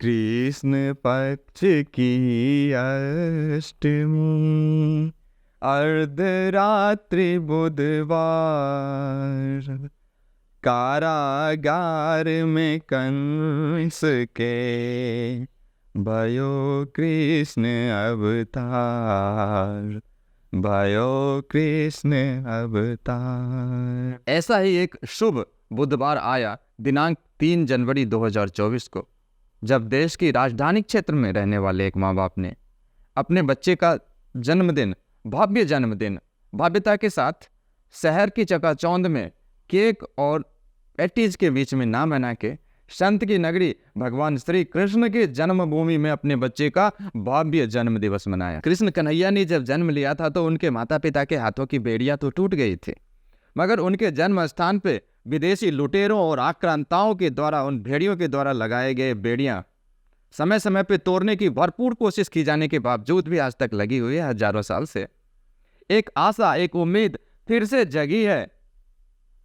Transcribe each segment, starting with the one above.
कृष्ण पक्ष की अष्टमी, अर्धरात्रि बुधवार, कारागार में कंस के भयो कृष्ण अवतार, भयो कृष्ण अवतार। ऐसा ही एक शुभ बुधवार आया दिनांक 3 जनवरी 2024 को, जब देश की राजधानी क्षेत्र में रहने वाले एक माँ बाप ने अपने बच्चे का जन्मदिन, भव्य जन्मदिन, भव्यता के साथ शहर की चकाचौंध में केक और पैटीज के बीच में ना मना के संत की नगरी भगवान श्री कृष्ण के जन्मभूमि में अपने बच्चे का भव्य जन्म दिवस मनाया। कृष्ण कन्हैया ने जब जन्म लिया था तो उनके माता पिता के हाथों की बेड़ियां तो टूट गई थी, मगर उनके जन्म स्थान पे विदेशी लुटेरों और आक्रांताओं के द्वारा, उन भेड़ियों के द्वारा लगाए गए बेड़ियां समय समय पे तोड़ने की भरपूर कोशिश की जाने के बावजूद भी आज तक लगी हुई है। हजारों साल से एक आशा, एक उम्मीद फिर से जगी है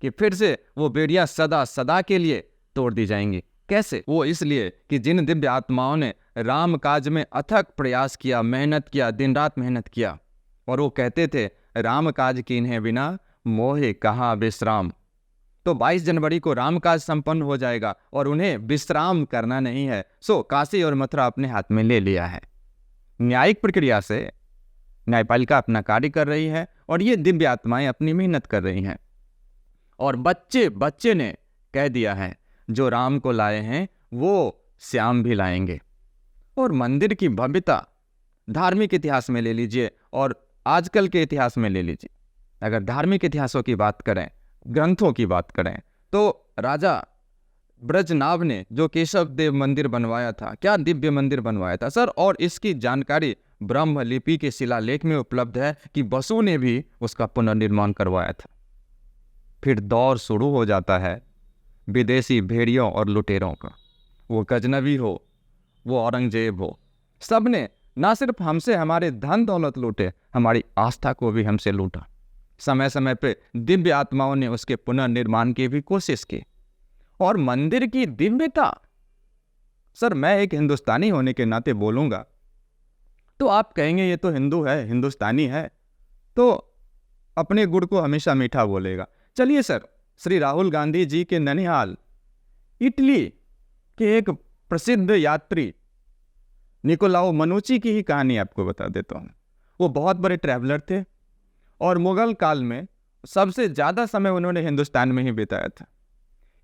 कि फिर से वो बेड़ियां सदा सदा के लिए तोड़ दी जाएंगी। कैसे? वो इसलिए कि जिन दिव्य आत्माओं ने राम काज में अथक प्रयास किया, मेहनत किया, दिन रात मेहनत किया, और वो कहते थे राम काज कीन्हे बिना मोहे कहाँ विश्राम। तो 22 जनवरी को राम काज संपन्न हो जाएगा और उन्हें विश्राम करना नहीं है। सो काशी और मथुरा अपने हाथ में ले लिया है। न्यायिक प्रक्रिया से न्यायपालिका अपना कार्य कर रही है और ये दिव्य आत्माएं अपनी मेहनत कर रही हैं। और बच्चे ने कह दिया है जो राम को लाए हैं वो श्याम भी लाएंगे। और मंदिर की भव्यता धार्मिक इतिहास में ले लीजिए और आजकल के इतिहास में ले लीजिए। अगर धार्मिक इतिहासों की बात करें, ग्रंथों की बात करें, तो राजा ब्रजनाभ ने जो केशव देव मंदिर बनवाया था, क्या दिव्य मंदिर बनवाया था सर। और इसकी जानकारी ब्रह्म लिपि के शिलालेख में उपलब्ध है कि बसु ने भी उसका पुनर्निर्माण करवाया था। फिर दौर शुरू हो जाता है विदेशी भेड़ियों और लुटेरों का। वो गजनबी हो, वो औरंगजेब हो, सब ने ना सिर्फ हमसे हमारे धन दौलत लूटे, हमारी आस्था को भी हमसे लूटा। समय समय पे दिव्य आत्माओं ने उसके पुनर्निर्माण की भी कोशिश की। और मंदिर की दिव्यता, सर मैं एक हिंदुस्तानी होने के नाते बोलूंगा तो आप कहेंगे ये तो हिंदू है, हिंदुस्तानी है, तो अपने गुड़ को हमेशा मीठा बोलेगा। चलिए सर, श्री राहुल गांधी जी के ननिहाल इटली के एक प्रसिद्ध यात्री निकोलाओ मनुची की ही कहानी आपको बता देता हूँ। वो बहुत बड़े ट्रैवलर थे और मुगल काल में सबसे ज़्यादा समय उन्होंने हिंदुस्तान में ही बिताया था।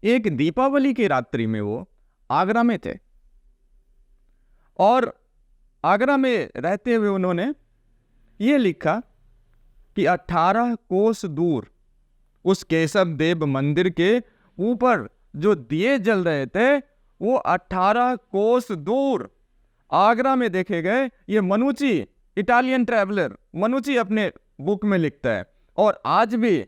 एक दीपावली की रात्रि में वो आगरा में थे और आगरा में रहते हुए उन्होंने ये लिखा कि 18 कोस दूर उस केशव देव मंदिर के ऊपर जो दिए जल रहे थे वो 18 कोस दूर आगरा में देखे गए। ये मनुची, इटालियन ट्रैवलर मनुची अपने बुक में लिखता है। और आज भी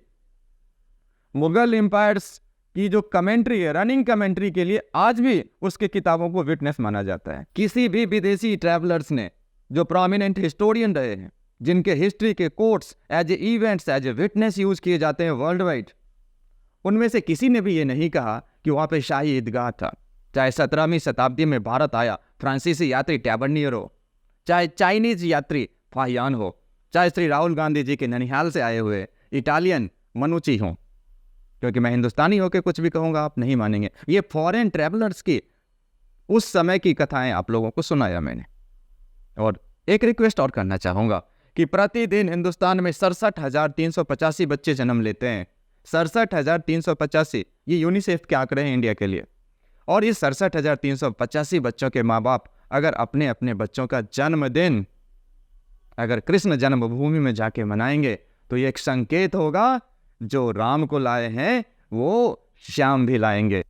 मुगल एम्पायर्स की जो कमेंट्री है, रनिंग कमेंट्री के लिए आज भी उसके किताबों को विटनेस माना जाता है। किसी भी विदेशी ट्रैवलर्स ने, जो प्रोमिनेंट हिस्टोरियन रहे हैं, जिनके हिस्ट्री के quotes as a events, as a witness use किए जाते हैं वर्ल्ड वाइड, उनमें से किसी ने भी ये नहीं कहा कि वहाँ पे शाही ईदगाह था। चाहे 17वीं शताब्दी में भारत आया फ्रांसीसी यात्री टैबर्नियर हो, चाहे चाइनीज यात्री फाहियान हो, चाहे श्री राहुल गांधी जी के ननिहाल से आए हुए इटालियन मनुची हों, क्योंकि मैं हिंदुस्तानी होकर कुछ भी कहूँगा आप नहीं मानेंगे। ये फॉरेन ट्रैवलर्स की उस समय की कथाएं आप लोगों को सुनाया मैंने। और एक रिक्वेस्ट और करना चाहूँगा कि प्रतिदिन हिंदुस्तान में 67,385 बच्चे जन्म लेते हैं। 67,385, ये यूनिसेफ के आंकड़े हैं इंडिया के लिए। और ये 67,385 बच्चों के माँ बाप अगर अपने अपने बच्चों का जन्मदिन अगर कृष्ण जन्मभूमि में जाके मनाएंगे तो ये एक संकेत होगा जो राम को लाए हैं वो श्याम भी लाएंगे।